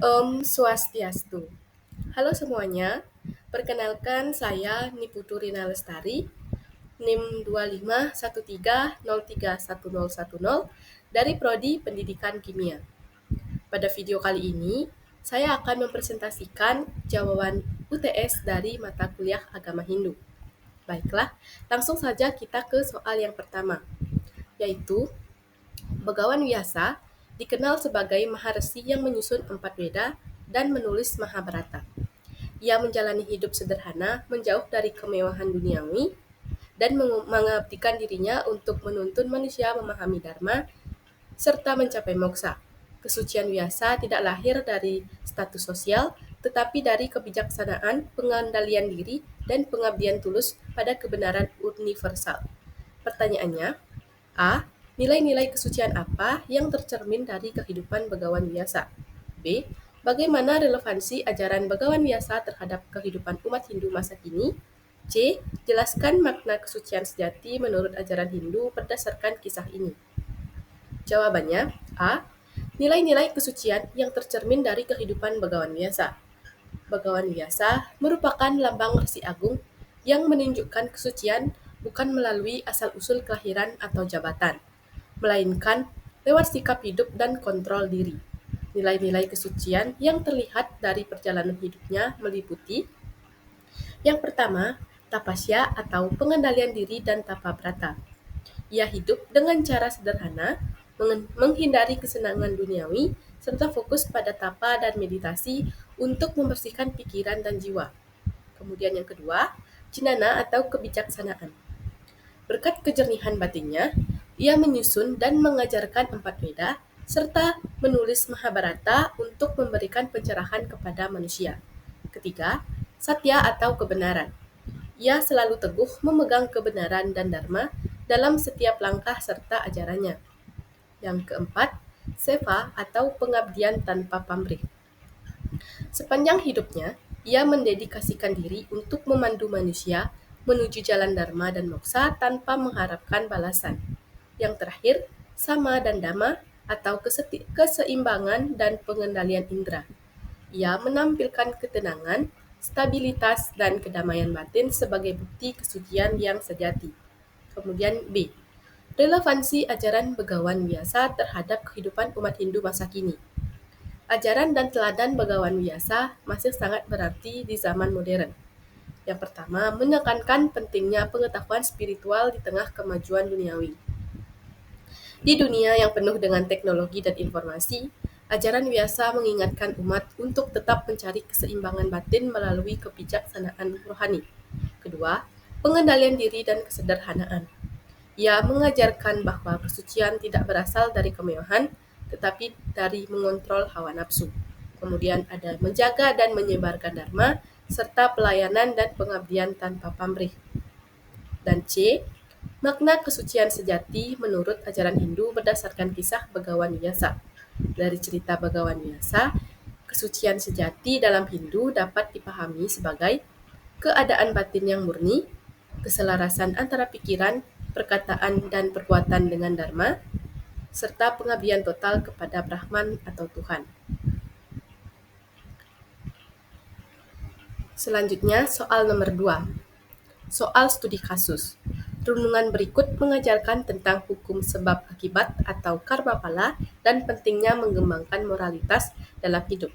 Swastiastu. Halo semuanya, perkenalkan saya Niputu Rina Lestari, NIM 2513031010 dari Prodi Pendidikan Kimia. Pada video kali ini, saya akan mempresentasikan jawaban UTS dari mata kuliah Agama Hindu. Baiklah, langsung saja kita ke soal yang pertama, yaitu Begawan Vyasa dikenal sebagai Maharesi yang menyusun 4 Veda dan menulis Mahabharata. Ia menjalani hidup sederhana, menjauh dari kemewahan duniawi, dan mengabdikan dirinya untuk menuntun manusia memahami Dharma serta mencapai moksa. Kesucian Vyasa tidak lahir dari status sosial, tetapi dari kebijaksanaan, pengendalian diri, dan pengabdian tulus pada kebenaran universal. Pertanyaannya, A. Nilai-nilai kesucian apa yang tercermin dari kehidupan Begawan Vyasa? B. Bagaimana relevansi ajaran Begawan Vyasa terhadap kehidupan umat Hindu masa kini? C. Jelaskan makna kesucian sejati menurut ajaran Hindu berdasarkan kisah ini. Jawabannya A. Nilai-nilai kesucian yang tercermin dari kehidupan Begawan Vyasa. Begawan Vyasa merupakan lambang Resi Agung yang menunjukkan kesucian bukan melalui asal-usul kelahiran atau jabatan, melainkan lewat sikap hidup dan kontrol diri. Nilai-nilai kesucian yang terlihat dari perjalanan hidupnya meliputi yang pertama, tapasya atau pengendalian diri dan tapa brata. Ia hidup dengan cara sederhana, menghindari kesenangan duniawi, serta fokus pada tapa dan meditasi untuk membersihkan pikiran dan jiwa. Kemudian yang kedua, cinana atau kebijaksanaan. Berkat kejernihan batinnya, ia menyusun dan mengajarkan 4 Veda, serta menulis Mahabharata untuk memberikan pencerahan kepada manusia. Ketiga, satya atau kebenaran. Ia selalu teguh memegang kebenaran dan dharma dalam setiap langkah serta ajarannya. Yang keempat, seva atau pengabdian tanpa pamrih. Sepanjang hidupnya, ia mendedikasikan diri untuk memandu manusia menuju jalan dharma dan moksa tanpa mengharapkan balasan. Yang terakhir, sama dan dhamma atau keseimbangan dan pengendalian indera. Ia menampilkan ketenangan, stabilitas, dan kedamaian batin sebagai bukti kesucian yang sejati. Kemudian B. Relevansi ajaran Begawan Vyasa terhadap kehidupan umat Hindu masa kini. Ajaran dan teladan Begawan Vyasa masih sangat berarti di zaman modern. Yang pertama, menekankan pentingnya pengetahuan spiritual di tengah kemajuan duniawi. Di dunia yang penuh dengan teknologi dan informasi, ajaran Vyasa mengingatkan umat untuk tetap mencari keseimbangan batin melalui kebijaksanaan rohani. Kedua, pengendalian diri dan kesederhanaan. Ia mengajarkan bahwa kesucian tidak berasal dari kemewahan, tetapi dari mengontrol hawa nafsu. Kemudian ada menjaga dan menyebarkan dharma, serta pelayanan dan pengabdian tanpa pamrih. Dan C. Makna kesucian sejati menurut ajaran Hindu berdasarkan kisah Begawan Vyasa. Dari cerita Begawan Vyasa, kesucian sejati dalam Hindu dapat dipahami sebagai keadaan batin yang murni, keselarasan antara pikiran, perkataan, dan perbuatan dengan Dharma, serta pengabdian total kepada Brahman atau Tuhan. Selanjutnya, soal nomor 2. Soal studi kasus. Renungan berikut mengajarkan tentang hukum sebab akibat atau karma pala dan pentingnya mengembangkan moralitas dalam hidup.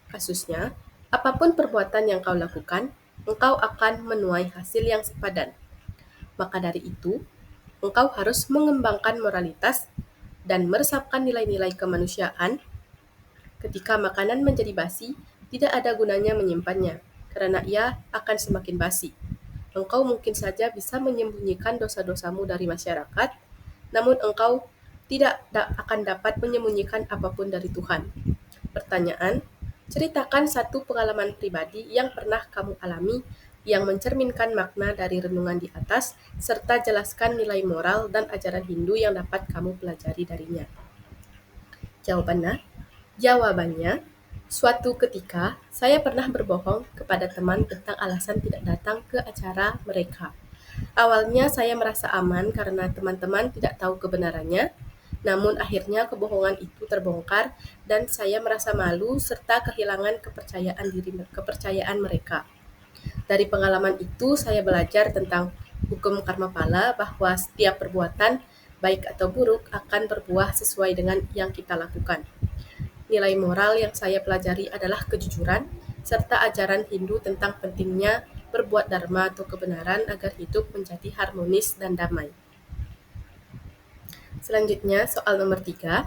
Kasusnya, apapun perbuatan yang kau lakukan, engkau akan menuai hasil yang sepadan. Maka dari itu, engkau harus mengembangkan moralitas dan meresapkan nilai-nilai kemanusiaan. Ketika makanan menjadi basi, tidak ada gunanya menyimpannya, karena ia akan semakin basi. Engkau mungkin saja bisa menyembunyikan dosa-dosamu dari masyarakat, namun engkau tidak akan dapat menyembunyikan apapun dari Tuhan. Pertanyaan, ceritakan satu pengalaman pribadi yang pernah kamu alami yang mencerminkan makna dari renungan di atas, serta jelaskan nilai moral dan ajaran Hindu yang dapat kamu pelajari darinya. Jawabannya, suatu ketika saya pernah berbohong kepada teman tentang alasan tidak datang ke acara mereka. Awalnya saya merasa aman karena teman-teman tidak tahu kebenarannya, Namun akhirnya kebohongan itu terbongkar dan saya merasa malu serta kehilangan kepercayaan mereka. Dari pengalaman itu saya belajar tentang hukum karma pala bahwa setiap perbuatan baik atau buruk akan berbuah sesuai dengan yang kita lakukan. Nilai moral yang saya pelajari adalah kejujuran serta ajaran Hindu tentang pentingnya berbuat dharma atau kebenaran agar hidup menjadi harmonis dan damai. Selanjutnya, soal nomor 3.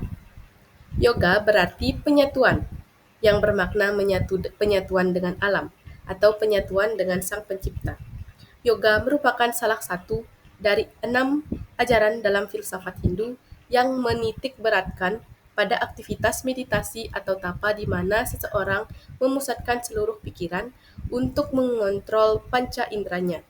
Yoga berarti penyatuan, yang bermakna penyatuan dengan alam, atau penyatuan dengan Sang Pencipta. Yoga merupakan salah satu dari 6 ajaran dalam filsafat Hindu yang menitik beratkan pada aktivitas meditasi atau tapa di mana seseorang memusatkan seluruh pikiran untuk mengontrol panca inderanya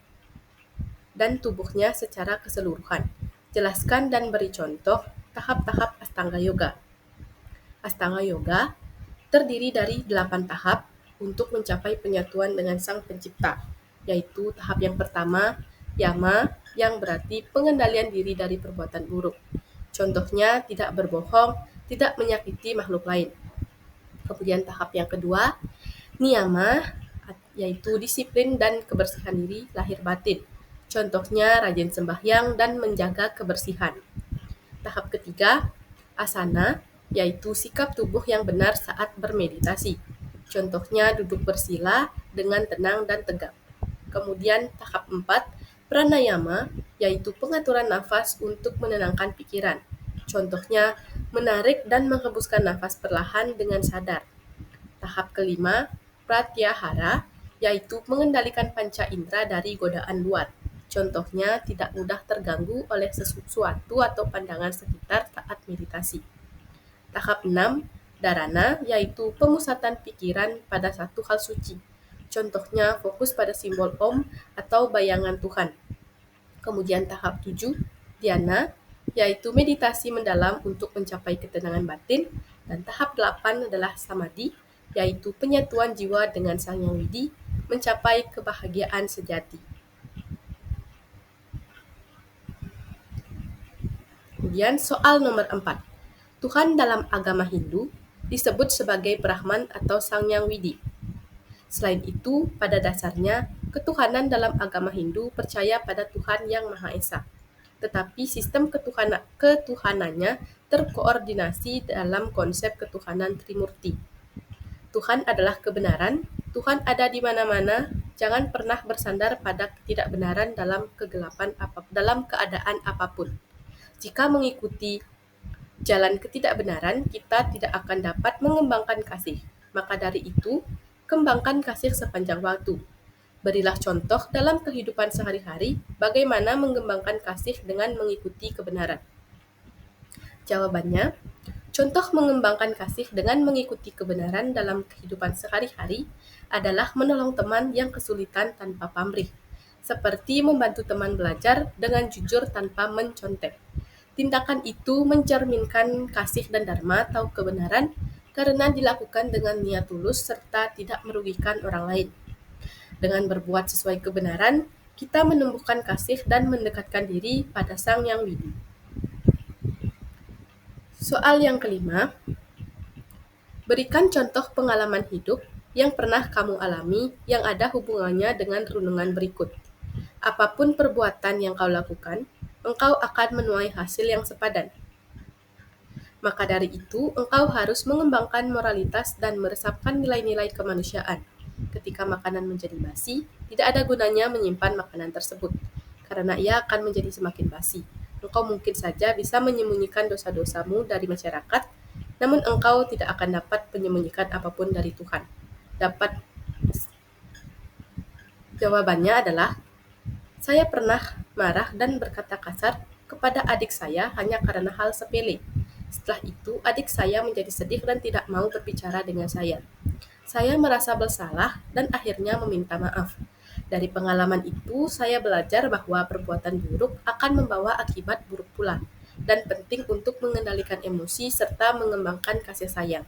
dan tubuhnya secara keseluruhan. Jelaskan dan beri contoh tahap-tahap Astanga Yoga. Astanga Yoga terdiri dari 8 tahap untuk mencapai penyatuan dengan Sang Pencipta, yaitu tahap yang pertama, Yama, yang berarti pengendalian diri dari perbuatan buruk. Contohnya, tidak berbohong, tidak menyakiti makhluk lain. Kemudian tahap yang kedua, Niyama, yaitu disiplin dan kebersihan diri lahir batin. Contohnya, rajin sembahyang dan menjaga kebersihan. Tahap ketiga, asana, yaitu sikap tubuh yang benar saat bermeditasi. Contohnya duduk bersila dengan tenang dan tegak. Kemudian tahap 4, pranayama, yaitu pengaturan nafas untuk menenangkan pikiran. Contohnya menarik dan menghembuskan nafas perlahan dengan sadar. Tahap kelima, pratyahara, yaitu mengendalikan panca indera dari godaan luar. Contohnya tidak mudah terganggu oleh sesuatu atau pandangan sekitar saat meditasi. Tahap 6, dharana, yaitu pemusatan pikiran pada satu hal suci. Contohnya fokus pada simbol Om atau bayangan Tuhan. Kemudian tahap 7, dhyana, yaitu meditasi mendalam untuk mencapai ketenangan batin. Dan tahap 8 adalah samadhi, yaitu penyatuan jiwa dengan Sang Yang Widi, mencapai kebahagiaan sejati. Kemudian soal nomor 4. Tuhan dalam agama Hindu disebut sebagai Brahman atau Sang Yang Widi. Selain itu, pada dasarnya, ketuhanan dalam agama Hindu percaya pada Tuhan yang Maha Esa. Tetapi sistem ketuhanannya terkoordinasi dalam konsep ketuhanan Trimurti. Tuhan adalah kebenaran, Tuhan ada di mana-mana, jangan pernah bersandar pada ketidakbenaran dalam keadaan apapun. Jika mengikuti jalan ketidakbenaran, kita tidak akan dapat mengembangkan kasih. Maka dari itu, kembangkan kasih sepanjang waktu. Berilah contoh dalam kehidupan sehari-hari bagaimana mengembangkan kasih dengan mengikuti kebenaran. Jawabannya, contoh mengembangkan kasih dengan mengikuti kebenaran dalam kehidupan sehari-hari adalah menolong teman yang kesulitan tanpa pamrih, seperti membantu teman belajar dengan jujur tanpa mencontek. Tindakan itu mencerminkan kasih dan dharma atau kebenaran karena dilakukan dengan niat tulus serta tidak merugikan orang lain. Dengan berbuat sesuai kebenaran, kita menumbuhkan kasih dan mendekatkan diri pada Sang Yang Widi. Soal yang kelima, berikan contoh pengalaman hidup yang pernah kamu alami yang ada hubungannya dengan renungan berikut. Apapun perbuatan yang kau lakukan, engkau akan menuai hasil yang sepadan. Maka dari itu, engkau harus mengembangkan moralitas dan meresapkan nilai-nilai kemanusiaan. Ketika makanan menjadi basi, tidak ada gunanya menyimpan makanan tersebut, karena ia akan menjadi semakin basi. Engkau mungkin saja bisa menyembunyikan dosa-dosamu dari masyarakat, namun engkau tidak akan dapat menyembunyikan apapun dari Tuhan. Jawabannya adalah, saya pernah marah dan berkata kasar kepada adik saya hanya karena hal sepele. Setelah itu, adik saya menjadi sedih dan tidak mau berbicara dengan saya. Saya merasa bersalah dan akhirnya meminta maaf. Dari pengalaman itu, saya belajar bahwa perbuatan buruk akan membawa akibat buruk pula, dan penting untuk mengendalikan emosi serta mengembangkan kasih sayang.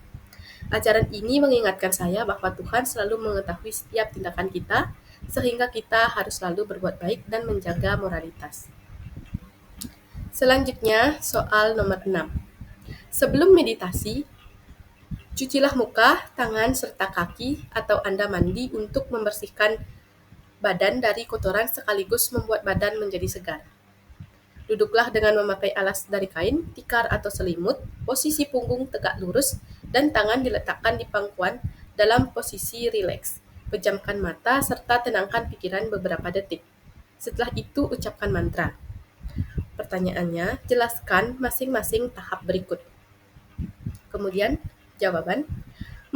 Ajaran ini mengingatkan saya bahwa Tuhan selalu mengetahui setiap tindakan kita, sehingga kita harus selalu berbuat baik dan menjaga moralitas. Selanjutnya, soal nomor 6. Sebelum meditasi, cucilah muka, tangan, serta kaki atau Anda mandi untuk membersihkan badan dari kotoran sekaligus membuat badan menjadi segar. Duduklah dengan memakai alas dari kain, tikar atau selimut, posisi punggung tegak lurus, dan tangan diletakkan di pangkuan dalam posisi rileks. Pejamkan mata serta tenangkan pikiran beberapa detik. Setelah itu ucapkan mantra. Pertanyaannya, jelaskan masing-masing tahap berikut. Kemudian, jawaban.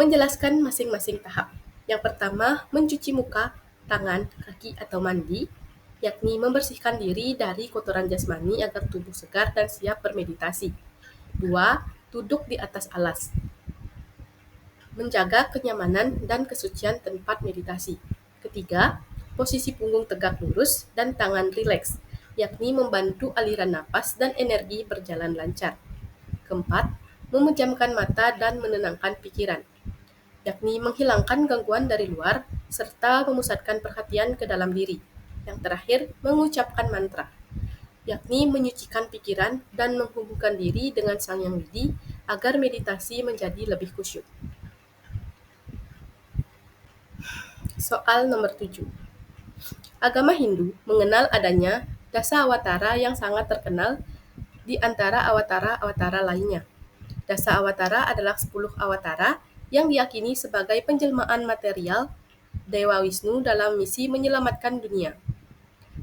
Menjelaskan masing-masing tahap. Yang pertama, mencuci muka, tangan, kaki atau mandi, yakni membersihkan diri dari kotoran jasmani agar tubuh segar dan siap bermeditasi. 2. Duduk di atas alas. Menjaga kenyamanan dan kesucian tempat meditasi. Ketiga, posisi punggung tegak lurus dan tangan rileks, yakni membantu aliran napas dan energi berjalan lancar. Keempat, memejamkan mata dan menenangkan pikiran, yakni menghilangkan gangguan dari luar serta memusatkan perhatian ke dalam diri. Yang terakhir, mengucapkan mantra, yakni menyucikan pikiran dan menghubungkan diri dengan Sang Yang Widi agar meditasi menjadi lebih khusyuk. Soal nomor 7. Agama Hindu mengenal adanya Dasa Awatara yang sangat terkenal di antara awatara-awatara lainnya. Dasa Awatara adalah 10 awatara yang diyakini sebagai penjelmaan material Dewa Wisnu dalam misi menyelamatkan dunia.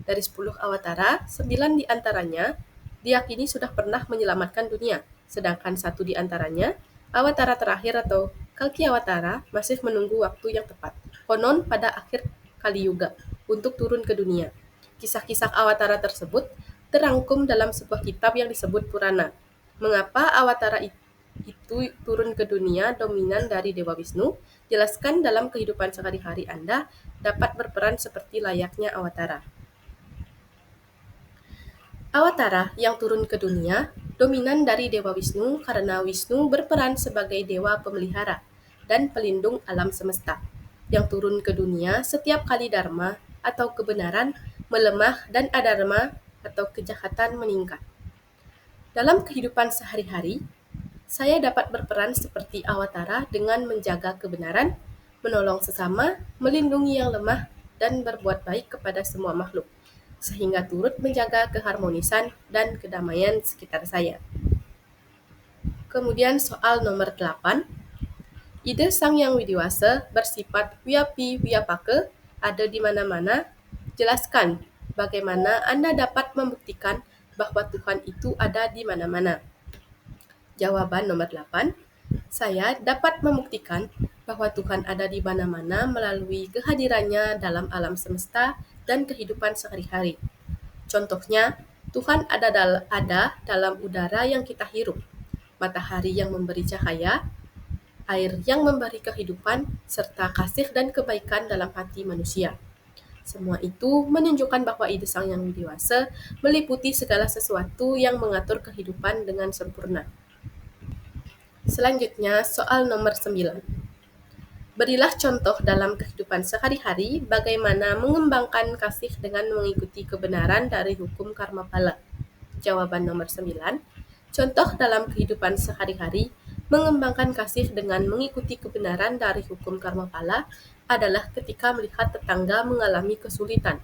Dari 10 awatara, 9 di antaranya diyakini sudah pernah menyelamatkan dunia, sedangkan 1 di antaranya, awatara terakhir atau Kalki Awatara, masih menunggu waktu yang tepat, konon pada akhir Kali Yuga, untuk turun ke dunia. Kisah-kisah awatara tersebut terangkum dalam sebuah kitab yang disebut Purana. Mengapa awatara itu turun ke dunia dominan dari Dewa Wisnu? Jelaskan dalam kehidupan sehari-hari Anda dapat berperan seperti layaknya awatara. Awatara yang turun ke dunia dominan dari Dewa Wisnu karena Wisnu berperan sebagai dewa pemelihara dan pelindung alam semesta, yang turun ke dunia setiap kali dharma atau kebenaran melemah dan adharma atau kejahatan meningkat. Dalam kehidupan sehari-hari, saya dapat berperan seperti awatara dengan menjaga kebenaran, menolong sesama, melindungi yang lemah, dan berbuat baik kepada semua makhluk, sehingga turut menjaga keharmonisan dan kedamaian sekitar saya. Kemudian soal nomor 8. Ide Sang Yang Widiwasa bersifat wiyapi wiyapaka ada di mana-mana. Jelaskan bagaimana Anda dapat membuktikan bahwa Tuhan itu ada di mana-mana. Jawaban nomor 8. Saya dapat membuktikan bahwa Tuhan ada di mana-mana melalui kehadirannya dalam alam semesta dan kehidupan sehari-hari. Contohnya, Tuhan ada dalam udara yang kita hirup, matahari yang memberi cahaya, air yang memberi kehidupan, serta kasih dan kebaikan dalam hati manusia. Semua itu menunjukkan bahwa ide Sang Yang Widiwasa meliputi segala sesuatu yang mengatur kehidupan dengan sempurna. Selanjutnya, soal nomor 9. Berilah contoh dalam kehidupan sehari-hari bagaimana mengembangkan kasih dengan mengikuti kebenaran dari hukum karma pala. Jawaban nomor 9. Contoh dalam kehidupan sehari-hari mengembangkan kasih dengan mengikuti kebenaran dari hukum karma pala adalah ketika melihat tetangga mengalami kesulitan.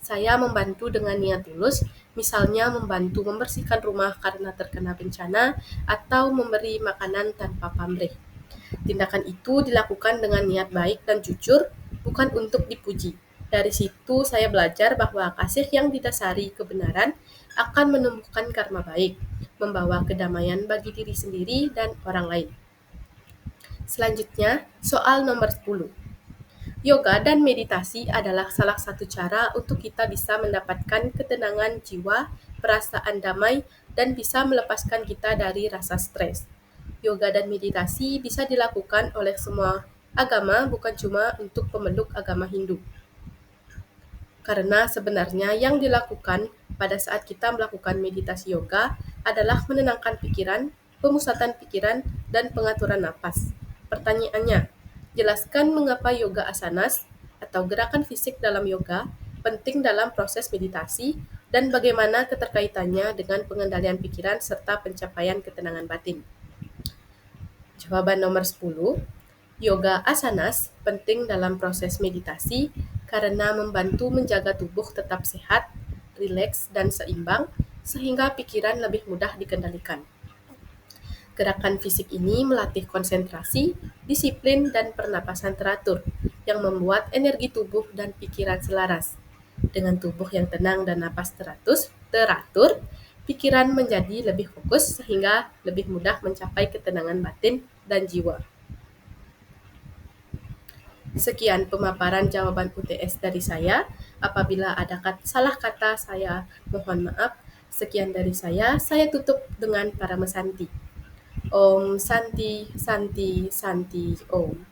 Saya membantu dengan niat tulus, misalnya membantu membersihkan rumah karena terkena bencana atau memberi makanan tanpa pamrih. Tindakan itu dilakukan dengan niat baik dan jujur, bukan untuk dipuji. Dari situ saya belajar bahwa kasih yang didasari kebenaran akan menumbuhkan karma baik, membawa kedamaian bagi diri sendiri dan orang lain. Selanjutnya, soal nomor 10. Yoga dan meditasi adalah salah satu cara untuk kita bisa mendapatkan ketenangan jiwa, perasaan damai, dan bisa melepaskan kita dari rasa stres. Yoga dan meditasi bisa dilakukan oleh semua agama, bukan cuma untuk pemeluk agama Hindu. Karena sebenarnya yang dilakukan pada saat kita melakukan meditasi yoga adalah menenangkan pikiran, pemusatan pikiran, dan pengaturan napas. Pertanyaannya, jelaskan mengapa yoga asanas atau gerakan fisik dalam yoga penting dalam proses meditasi dan bagaimana keterkaitannya dengan pengendalian pikiran serta pencapaian ketenangan batin. Jawaban nomor 10, yoga asanas penting dalam proses meditasi karena membantu menjaga tubuh tetap sehat, rileks, dan seimbang, sehingga pikiran lebih mudah dikendalikan. Gerakan fisik ini melatih konsentrasi, disiplin, dan pernapasan teratur, yang membuat energi tubuh dan pikiran selaras. Dengan tubuh yang tenang dan napas teratur, pikiran menjadi lebih fokus sehingga lebih mudah mencapai ketenangan batin dan jiwa. Sekian pemaparan jawaban UTS dari saya. Apabila ada salah kata, saya mohon maaf. Sekian dari saya tutup dengan para mesanti. Om Santi, Santi, Santi, Om.